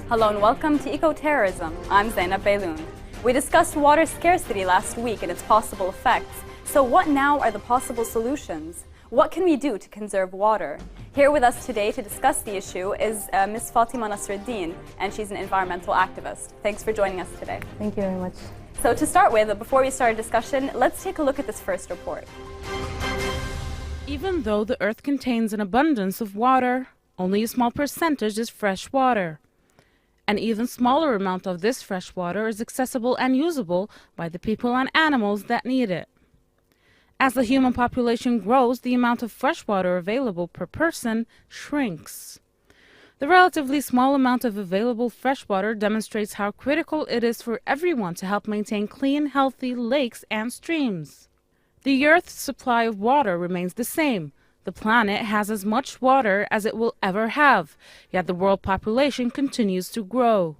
Hello and welcome to Eco-Terrorism. I'm Zeinab Bailoun. We discussed water scarcity last week and its possible effects. So what now are the possible solutions? What can we do to conserve water? Here with us today to discuss the issue is Ms. Fatima Nasreddine, and she's an environmental activist. Thanks for joining us today. Thank you very much. So to start with, before we start a discussion, let's take a look at this first report. Even though the Earth contains an abundance of water, only a small percentage is fresh water. An even smaller amount of this fresh water is accessible and usable by the people and animals that need it. As the human population grows, the amount of fresh water available per person shrinks. The relatively small amount of available fresh water demonstrates how critical it is for everyone to help maintain clean, healthy lakes and streams. The Earth's supply of water remains the same. The planet has as much water as it will ever have, yet the world population continues to grow.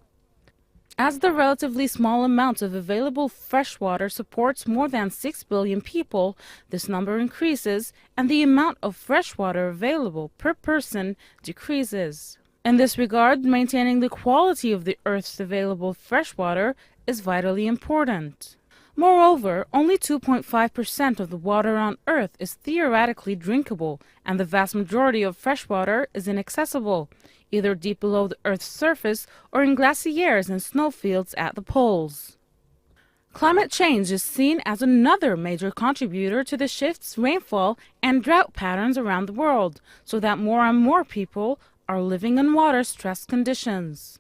As the relatively small amount of available fresh water supports more than 6 billion people, this number increases and the amount of fresh water available per person decreases. In this regard, maintaining the quality of the Earth's available fresh water is vitally important. Moreover, only 2.5% of the water on Earth is theoretically drinkable, and the vast majority of fresh water is inaccessible, either deep below the Earth's surface or in glaciers and snowfields at the poles. Climate change is seen as another major contributor to the shifts, rainfall, and drought patterns around the world, so that more and more people are living in water-stressed conditions.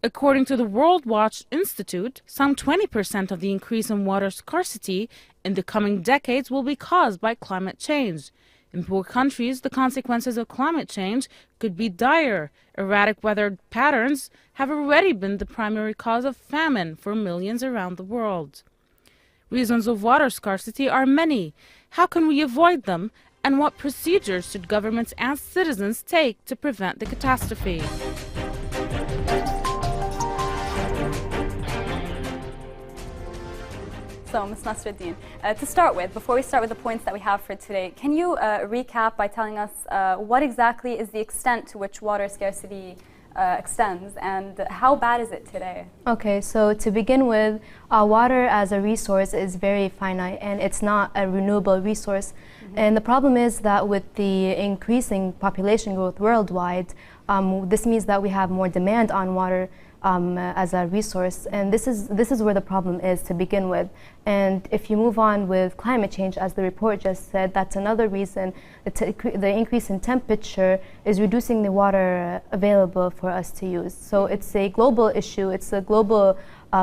According to the World Watch Institute, some 20% of the increase in water scarcity in the coming decades will be caused by climate change. In poor countries, the consequences of climate change could be dire. Erratic weather patterns have already been the primary cause of famine for millions around the world. Reasons of water scarcity are many. How can we avoid them? And what procedures should governments and citizens take to prevent the catastrophe? So, Ms. Nasreddine, to start with, before we start with the points that we have for today, can you recap by telling us what exactly is the extent to which water scarcity extends and how bad is it today? Okay, so to begin with, water as a resource is very finite and it's not a renewable resource. And the problem is that with the increasing population growth worldwide, this means that we have more demand on water as a resource, and this is where the problem is to begin with. And if you move on with climate change, as the report just said, that's another reason. The increase in temperature is reducing the water available for us to use. So it's a global issue. It's a global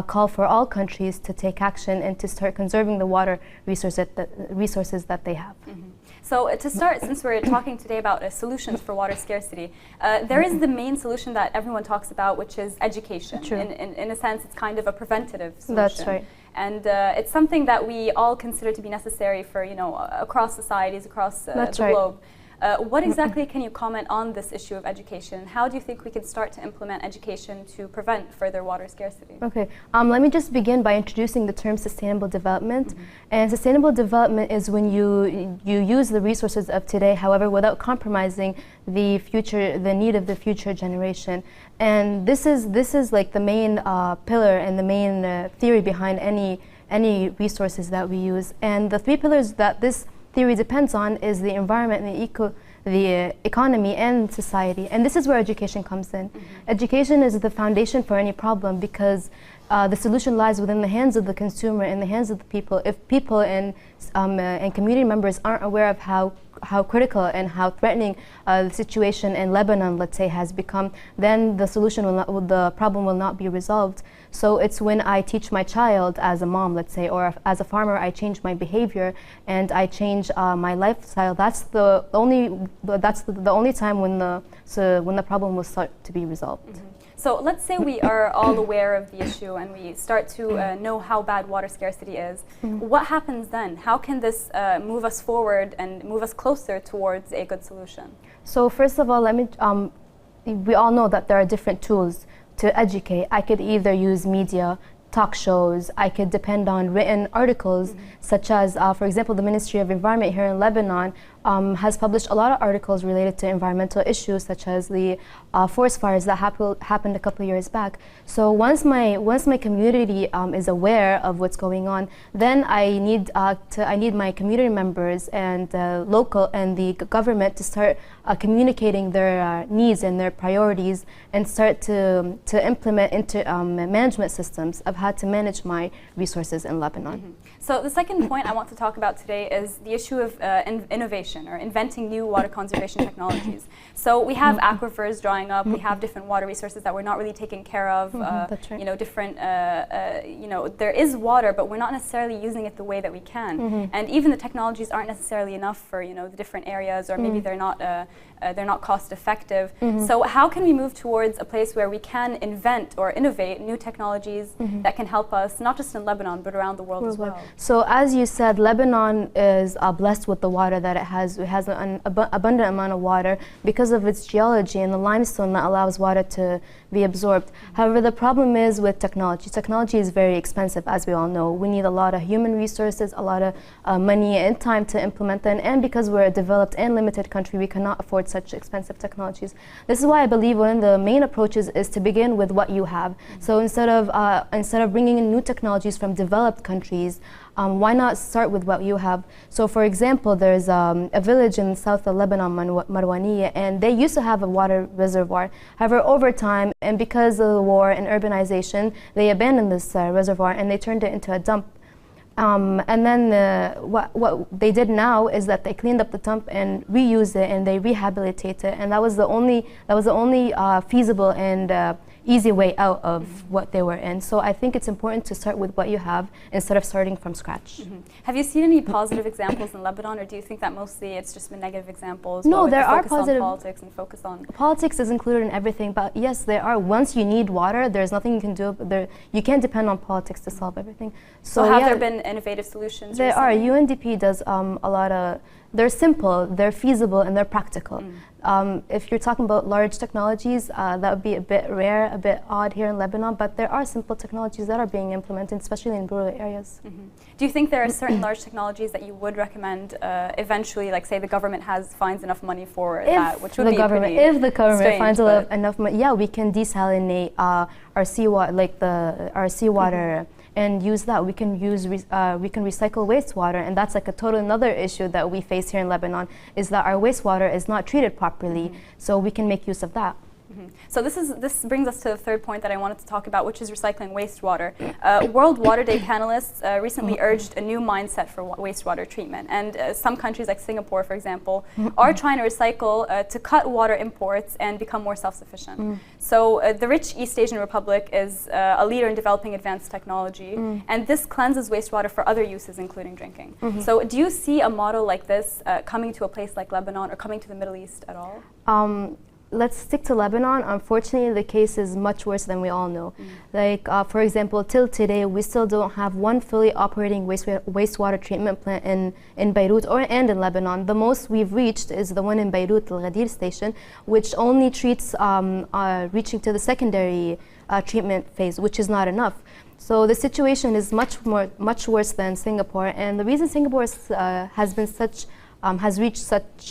call for all countries to take action and to start conserving the water resources that they have. So to start, since we're talking today about solutions for water scarcity, there is the main solution that everyone talks about, which is education. True. In a sense, it's kind of a preventative solution. That's right. And it's something that we all consider to be necessary for, across societies, across the globe. What exactly can you comment on this issue of education? How do you think we can start to implement education to prevent further water scarcity? Okay, let me just begin by introducing the term sustainable development. And sustainable development is when you use the resources of today, however, without compromising the need of the future generation. And this is like the main pillar and the main theory behind any resources that we use. And the three pillars that this theory depends on is the environment, the economy, and society. And this is where education comes in. Education is the foundation for any problem because the solution lies within the hands of the consumer, in the hands of the people. If people and community members aren't aware of how critical and how threatening the situation in Lebanon, let's say, has become, then the problem will not be resolved. So it's when I teach my child as a mom, let's say, or as a farmer, I change my behavior and I change my lifestyle. That's the only time when the problem will start to be resolved. So let's say we are all aware of the issue and we start to know how bad water scarcity is. What happens then? How can this move us forward and move us closer towards a good solution? So first of all, we all know that there are different tools to educate. I could either use media, talk shows, I could depend on written articles, such as, for example, the Ministry of Environment here in Lebanon has published a lot of articles related to environmental issues, such as the forest fires that happened a couple of years back. So once my community is aware of what's going on, then I need my community members and local and the government to start communicating their needs and their priorities, and start to implement management systems of how to manage my resources in Lebanon. So the second point I want to talk about today is the issue of innovation, or inventing new water conservation technologies. So we have aquifers drying up, we have different water resources that we're not really taking care of. That's right. You know, different, you know, there is water, but we're not necessarily using it the way that we can. And even the technologies aren't necessarily enough for, you know, the different areas, or maybe they're not cost effective. So how can we move towards a place where we can invent or innovate new technologies that can help us, not just in Lebanon, but around the world as well? So as you said, Lebanon is blessed with the water that it has. It has an abundant amount of water because of its geology and the limestone that allows water to be absorbed. However, the problem is with technology. Technology is very expensive, as we all know. We need a lot of human resources, a lot of money and time to implement them. And because we're a developed and limited country, we cannot afford such expensive technologies. This is why I believe one of the main approaches is to begin with what you have. So instead of bringing in new technologies from developed countries, why not start with what you have? So for example, there's a village in south of Lebanon, Marwaniya, and they used to have a water reservoir. However, over time, and because of the war and urbanization, they abandoned this reservoir and they turned it into a dump. And then what they did now is that they cleaned up the dump and reused it, and they rehabilitated it, and that was the only feasible and easy way out of what they were in. So I think it's important to start with what you have instead of starting from scratch. Have you seen any positive examples in Lebanon, or do you think that mostly it's just been negative examples? No, there are positive. On politics and focus on politics is included in everything, but yes, there are. Once you need water, there's nothing you can do. You can't depend on politics to solve everything. So have there been innovative solutions? There are. UNDP does a lot of. They're simple, they're feasible, and they're practical. If you're talking about large technologies, that would be a bit rare, a bit odd here in Lebanon, but there are simple technologies that are being implemented, especially in rural areas. Do you think there are certain large technologies that you would recommend eventually, like say the government finds enough money for that, which would be if the government finds enough money, yeah, we can desalinate our seawater, like our seawater. And use that. We can recycle wastewater, and that's like a total another issue that we face here in Lebanon, is that our wastewater is not treated properly. So we can make use of that. So this brings us to the third point that I wanted to talk about, which is recycling wastewater. World Water Day panelists recently urged a new mindset for wastewater treatment, and some countries like Singapore, for example, are trying to recycle to cut water imports and become more self-sufficient. So the rich East Asian Republic is a leader in developing advanced technology, and this cleanses wastewater for other uses, including drinking. So do you see a model like this coming to a place like Lebanon, or coming to the Middle East at all? Let's stick to Lebanon. Unfortunately, the case is much worse than we all know. Like, for example, till today, we still don't have one fully operating wastewater treatment plant in Beirut and in Lebanon. The most we've reached is the one in Beirut, Al Ghadir station, which only treats reaching to the secondary treatment phase, which is not enough. So the situation is much worse than Singapore, and the reason Singapore has reached such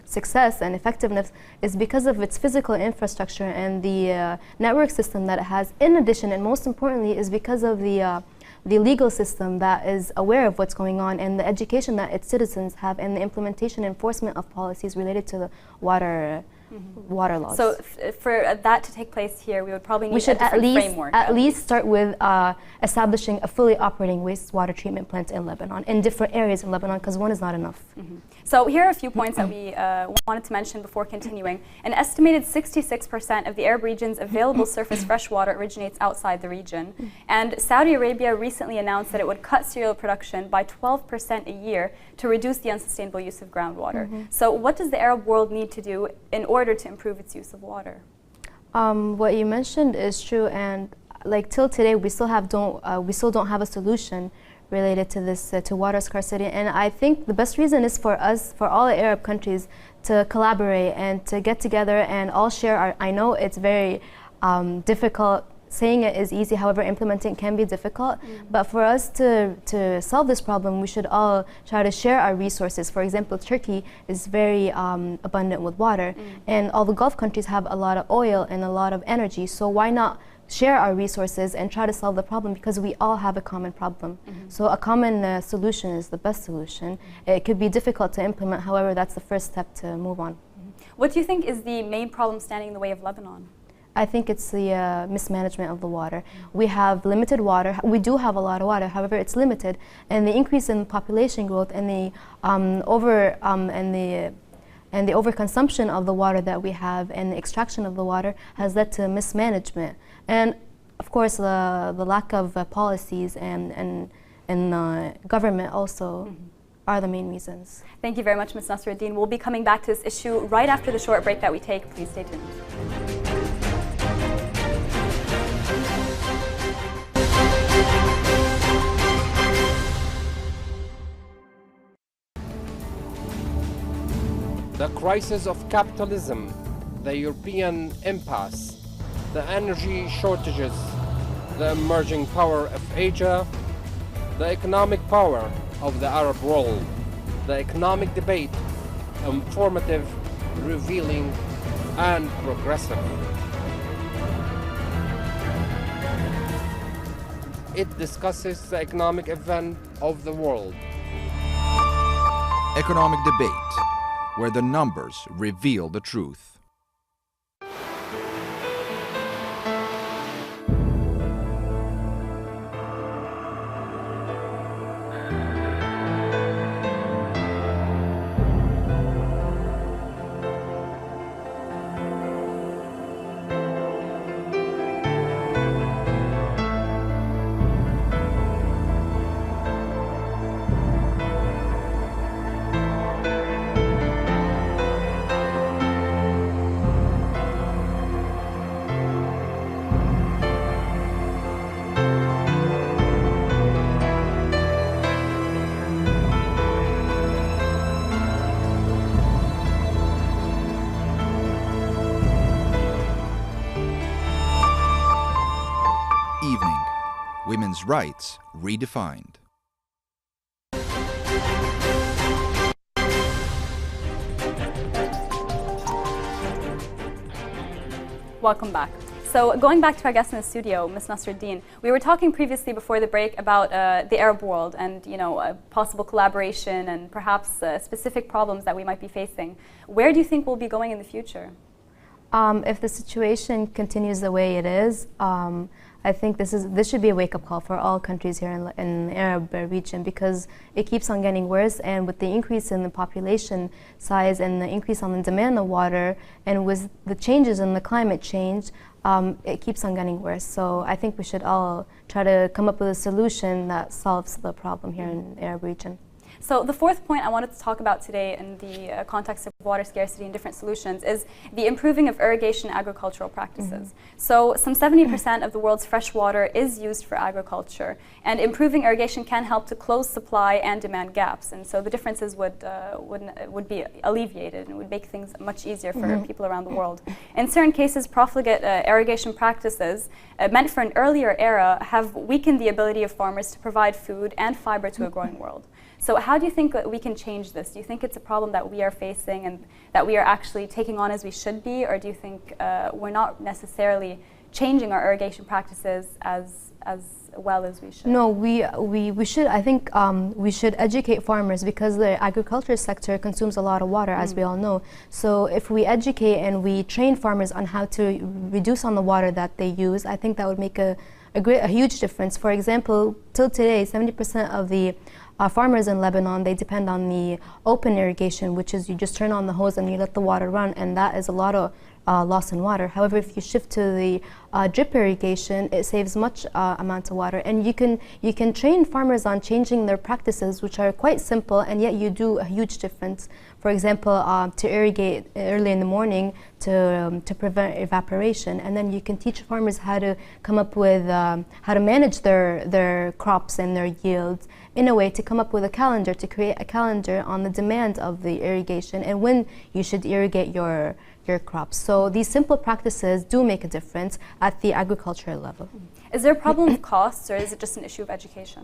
success and effectiveness is because of its physical infrastructure and the network system that it has. In addition, and most importantly, is because of the legal system that is aware of what's going on, and the education that its citizens have, and the implementation and enforcement of policies related to the water laws. So for that to take place here, we would probably need a different framework. At least start with establishing a fully operating wastewater treatment plant in Lebanon, in different areas in Lebanon, because one is not enough. So here are a few points that we wanted to mention before continuing. An estimated 66% of the Arab region's available surface freshwater originates outside the region. And Saudi Arabia recently announced that it would cut cereal production by 12% a year to reduce the unsustainable use of groundwater. So what does the Arab world need to do in order to improve its use of water? What you mentioned is true, and like till today, we still don't have a solution related to this, to water scarcity. And I think the best reason is for us, for all the Arab countries, to collaborate and to get together and all share I know it's very difficult saying it is easy, however implementing can be difficult. But for us to solve this problem, we should all try to share our resources. For example, Turkey is very abundant with water, and all the Gulf countries have a lot of oil and a lot of energy. So why not share our resources and try to solve the problem, because we all have a common problem. So a common solution is the best solution. It could be difficult to implement, however, that's the first step to move on. What do you think is the main problem standing in the way of Lebanon? I think it's the mismanagement of the water. We have limited water. We do have a lot of water, however, it's limited. And the increase in population growth and the overconsumption of the water that we have and the extraction of the water has led to mismanagement. And of course, the lack of policies and government also are the main reasons. Thank you very much, Ms. Nasreddine. We'll be coming back to this issue right after the short break that we take. Please stay tuned. The crisis of capitalism, the European impasse, the energy shortages, the emerging power of Asia, the economic power of the Arab world, the economic debate, informative, revealing, and progressive. It discusses the economic event of the world. Economic debate, where the numbers reveal the truth. Women's rights redefined. Welcome back. So going back to our guest in the studio, Ms. Nasreddine, we were talking previously before the break about the Arab world and possible collaboration and perhaps specific problems that we might be facing. Where do you think we'll be going in the future? If the situation continues the way it is, I think this should be a wake-up call for all countries here in the Arab region, because it keeps on getting worse, and with the increase in the population size and the increase on the demand of water, and with the changes in the climate change, it keeps on getting worse. So I think we should all try to come up with a solution that solves the problem here in the Arab region. So the fourth point I wanted to talk about today in the context of water scarcity and different solutions is the improving of irrigation agricultural practices. So some 70% of the world's fresh water is used for agriculture, and improving irrigation can help to close supply and demand gaps. And so the differences would be alleviated and would make things much easier for people around the world. In certain cases, profligate irrigation practices meant for an earlier era have weakened the ability of farmers to provide food and fiber to a growing world. So how do you think that we can change this? Do you think it's a problem that we are facing and that we are actually taking on as we should be, or do you think we're not necessarily changing our irrigation practices as well as we should? No, we should. I think we should educate farmers, because the agriculture sector consumes a lot of water, as we all know. So if we educate and we train farmers on how to reduce on the water that they use, I think that would make a huge difference. For example, till today, 70% of the farmers in Lebanon, they depend on the open irrigation, which is you just turn on the hose and you let the water run, and that is a lot of loss in water. However, if you shift to the drip irrigation, it saves much amount of water, and you can train farmers on changing their practices, which are quite simple, and yet you do a huge difference. For example, to irrigate early in the morning to prevent evaporation, and then you can teach farmers how to come up with how to manage their crops and their yields in a way to come up with a calendar, to create a calendar on the demand of the irrigation and when you should irrigate your crops. So these simple practices do make a difference. at the agricultural level. Is there a problem with costs, or is it just an issue of education?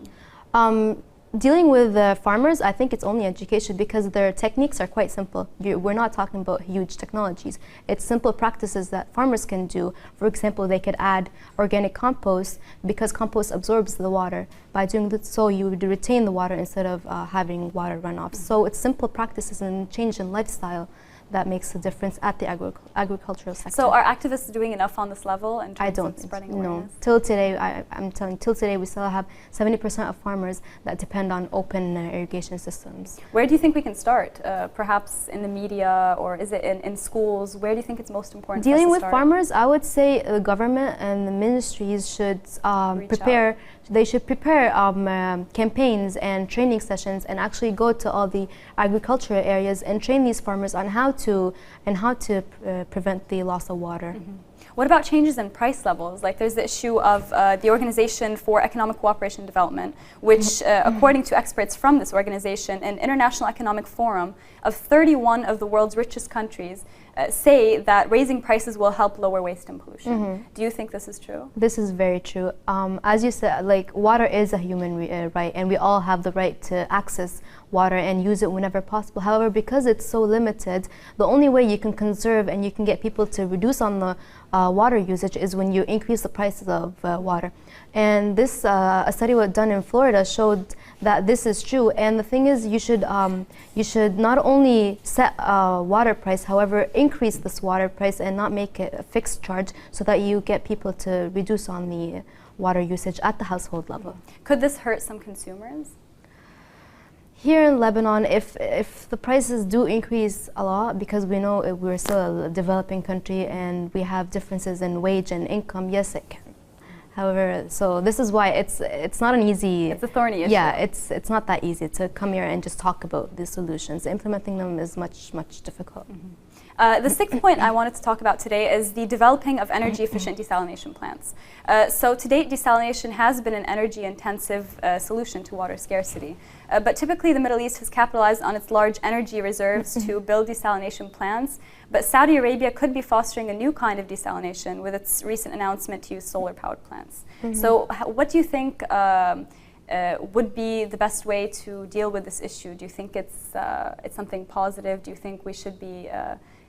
Dealing with farmers, I think it's only education because their techniques are quite simple. We're not talking about huge technologies. It's simple practices that farmers can do. For example, they could add organic compost because compost absorbs the water. By doing that, so you would retain the water instead of having water runoff. So it's simple practices and change in lifestyle that makes a difference at the agricultural sector. So are activists doing enough on this level in terms of spreading awareness? No. Till today, I'm telling you, till today we still have 70% of farmers that depend on open irrigation systems. Where do you think we can start? Perhaps in the media, or is it in schools? Where do you think it's most important for us to Dealing with start? farmers, I would say the government and the ministries should prepare. They should prepare campaigns and training sessions and actually go to all the agricultural areas and train these farmers on how to prevent the loss of water. What about changes in price levels? Like there's the issue of the Organization for Economic Cooperation and Development, which according to experts from this organization, an international economic forum of 31 of the world's richest countries say that raising prices will help lower waste and pollution. Do you think this is true? This is very true. As you said, like water is a human right, and we all have the right to access water and use it whenever possible. However, because it's so limited, the only way you can conserve and you can get people to reduce on the water usage is when you increase the prices of water. And this a study was done in Florida showed that this is true. And the thing is, you should not only set a water price, however, increase this water price and not make it a fixed charge, so that you get people to reduce on the water usage at the household level. Could this hurt some consumers? Here in Lebanon, if the prices do increase a lot, because we know we're still a developing country and we have differences in wage and income, yes, it can. However, so this is why it's not an easy. It's a thorny issue. Yeah, it's not that easy to come here and just talk about the solutions. Implementing them is much difficult. The sixth point I wanted to talk about today is the developing of energy-efficient desalination plants. So to date, desalination has been an energy-intensive solution to water scarcity. But typically, the Middle East has capitalized on its large energy reserves to build desalination plants. But Saudi Arabia could be fostering a new kind of desalination with its recent announcement to use solar-powered plants. So what do you think would be the best way to deal with this issue? Do you think it's something positive? Do you think we should be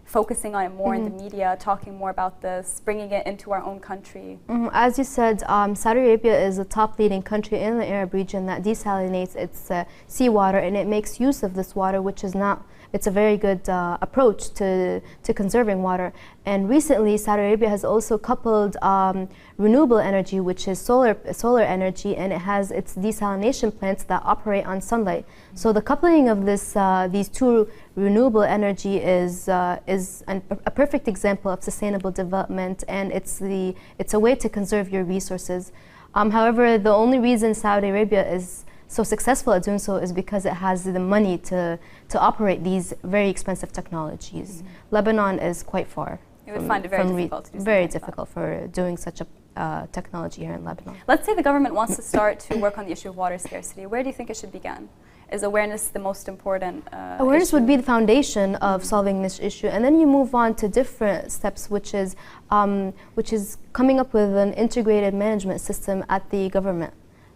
focusing on it more in the media, talking more about this, bringing it into our own country? As you said, Saudi Arabia is a top leading country in the Arab region that desalinates its seawater, and it makes use of this water, which is not. It's a very good approach to conserving water. And recently, Saudi Arabia has also coupled renewable energy, which is solar energy, and it has its desalination plants that operate on sunlight. So the coupling of these two renewable energy is a perfect example of sustainable development, and it's a way to conserve your resources. However, the only reason Saudi Arabia is so successful at doing so is because it has the money to operate these very expensive technologies. Lebanon is quite far. You would find it very difficult to do very difficult for doing such a technology here in Lebanon. Let's say the government wants to start to work on the issue of water scarcity. Where do you think it should begin? Is awareness the most important Awareness issue? would be the foundation of solving this issue, and then you move on to different steps, which is coming up with an integrated management system at the government.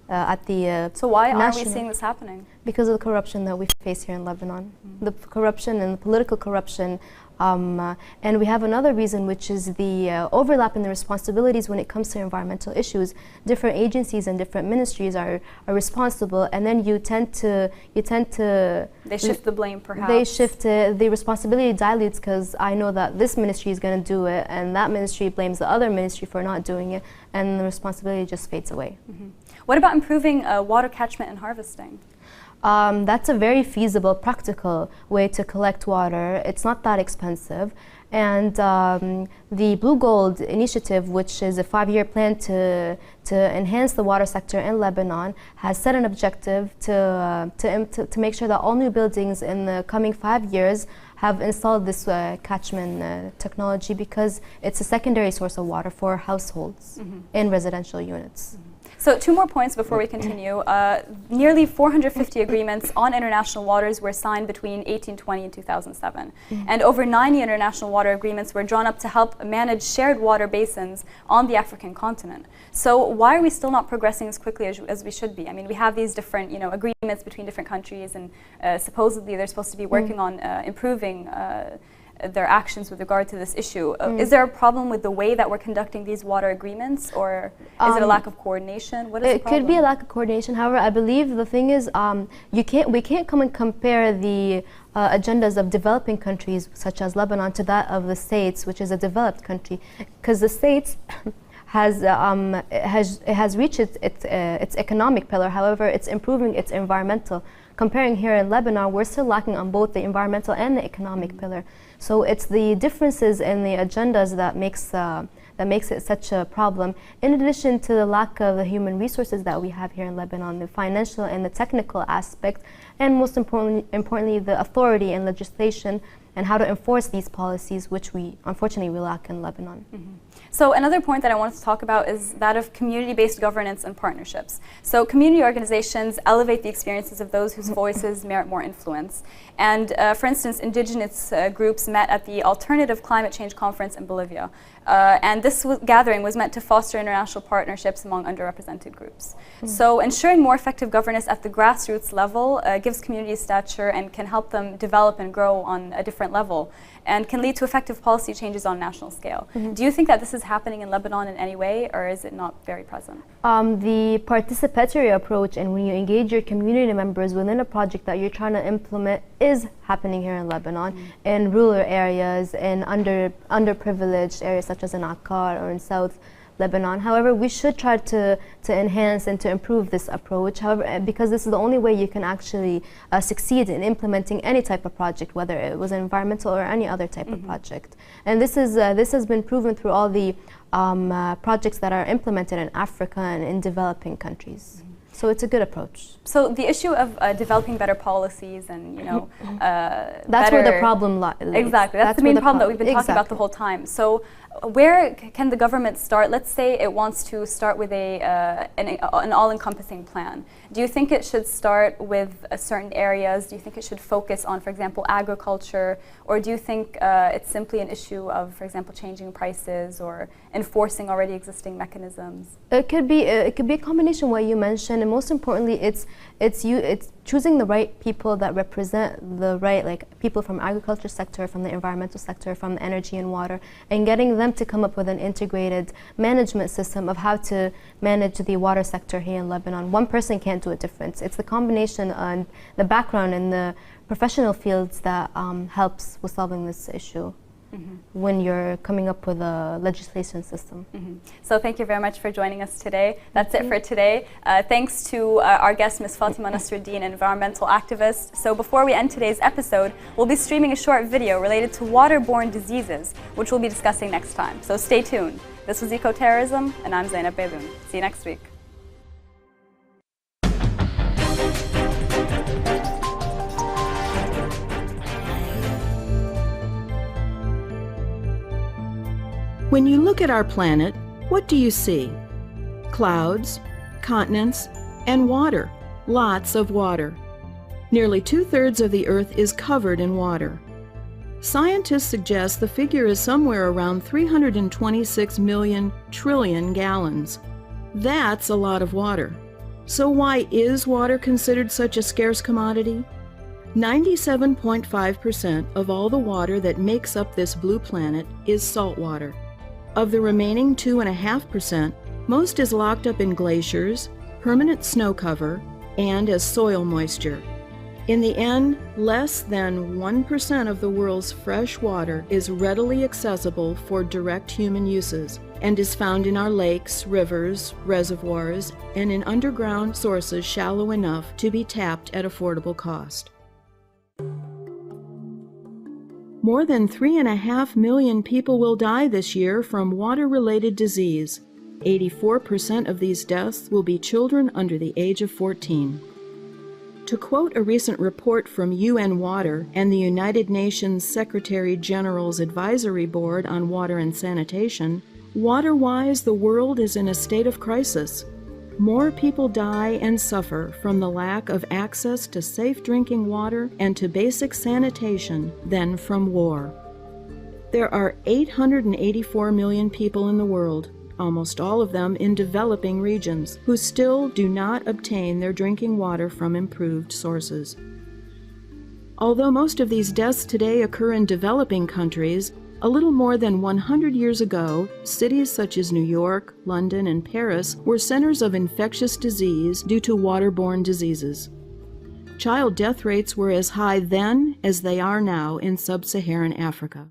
So why aren't we seeing this happening? Because of the corruption that we face here in Lebanon. The corruption and the political corruption. And we have another reason, which is the overlap in the responsibilities when it comes to environmental issues. Different agencies and different ministries are responsible, and then you tend to They shift the blame, perhaps. They shift the responsibility dilutes, because I know that this ministry is going to do it, and that ministry blames the other ministry for not doing it, and the responsibility just fades away. What about improving water catchment and harvesting? That's a very feasible, practical way to collect water. It's not that expensive. And the Blue Gold initiative, which is a 5-year plan to enhance the water sector in Lebanon, has set an objective to make sure that all new buildings in the coming 5 years have installed this catchment technology, because it's a secondary source of water for households in residential units. So 2 more points before we continue. Nearly 450 agreements on international waters were signed between 1820 and 2007. And over 90 international water agreements were drawn up to help manage shared water basins on the African continent. So why are we still not progressing as quickly as we should be? I mean, we have these different agreements between different countries, and supposedly they're supposed to be working on improving their actions with regard to this issue. Is there a problem with the way that we're conducting these water agreements, or is it a lack of coordination? What is the problem? It could be a lack of coordination. However, I believe the thing is, we can't come and compare the agendas of developing countries such as Lebanon to that of the States, which is a developed country, because the States has reached its economic pillar. However, it's improving its environmental. Comparing here in Lebanon, we're still lacking on both the environmental and the economic pillar. So it's the differences in the agendas that makes it such a problem, in addition to the lack of the human resources that we have here in Lebanon, the financial and the technical aspect, and most importantly, the authority and legislation and how to enforce these policies, which we unfortunately lack in Lebanon. So another point that I wanted to talk about is that of community-based governance and partnerships. So community organizations elevate the experiences of those whose voices merit more influence. And for instance, indigenous groups met at the Alternative Climate Change Conference in Bolivia. And this gathering was meant to foster international partnerships among underrepresented groups. So ensuring more effective governance at the grassroots level gives communities stature and can help them develop and grow on a different level, and can lead to effective policy changes on a national scale. Do you think that this is happening in Lebanon in any way, or is it not very present? The participatory approach, and when you engage your community members within a project that you're trying to implement, is happening here in Lebanon, in rural areas, in underprivileged areas such as in Akkar or in South Lebanon. However, we should try to enhance and to improve this approach. However, because this is the only way you can actually succeed in implementing any type of project, whether it was environmental or any other type of project. And this has been proven through all the projects that are implemented in Africa and in developing countries. So it's a good approach. So the issue of developing better policies and, that's where the problem lies. Exactly, that's the main problem that we've been talking about the whole time. So where can the government start? Let's say it wants to start with an all-encompassing plan. Do you think it should start with certain areas? Do you think it should focus on, for example, agriculture? Or do you think it's simply an issue of, for example, changing prices or enforcing already existing mechanisms? It could be a combination of what you mentioned, and most importantly, it's choosing the right people that represent the right, like people from agriculture sector, from the environmental sector, from the energy and water, and getting them to come up with an integrated management system of how to manage the water sector here in Lebanon. One person can't do a difference. It's the combination and the background and the professional fields that helps with solving this issue. When you're coming up with a legislation system. So thank you very much for joining us today. That's it for today. Thanks to our guest, Ms. Fatima Nasreddine, an environmental activist. So before we end today's episode, we'll be streaming a short video related to waterborne diseases, which we'll be discussing next time. So stay tuned. This was Eco-Terrorism, and I'm Zeinab Bailoun. See you next week. When you look at our planet, what do you see? Clouds, continents, and water. Lots of water. Nearly 2/3 of the Earth is covered in water. Scientists suggest the figure is somewhere around 326 million trillion gallons. That's a lot of water. So why is water considered such a scarce commodity? 97.5% of all the water that makes up this blue planet is salt water. Of the remaining 2.5%, most is locked up in glaciers, permanent snow cover, and as soil moisture. In the end, less than 1% of the world's fresh water is readily accessible for direct human uses and is found in our lakes, rivers, reservoirs, and in underground sources shallow enough to be tapped at affordable cost. More than 3.5 million people will die this year from water-related disease. 84% of these deaths will be children under the age of 14. To quote a recent report from UN Water and the United Nations Secretary General's Advisory Board on Water and Sanitation, water-wise, the world is in a state of crisis. more people die and suffer from the lack of access to safe drinking water and to basic sanitation than from war. There are 884 million people in the world, almost all of them in developing regions, who still do not obtain their drinking water from improved sources. Although most of these deaths today occur in developing countries, a little more than 100 years ago, cities such as New York, London, and Paris were centers of infectious disease due to waterborne diseases. Child death rates were as high then as they are now in sub-Saharan Africa.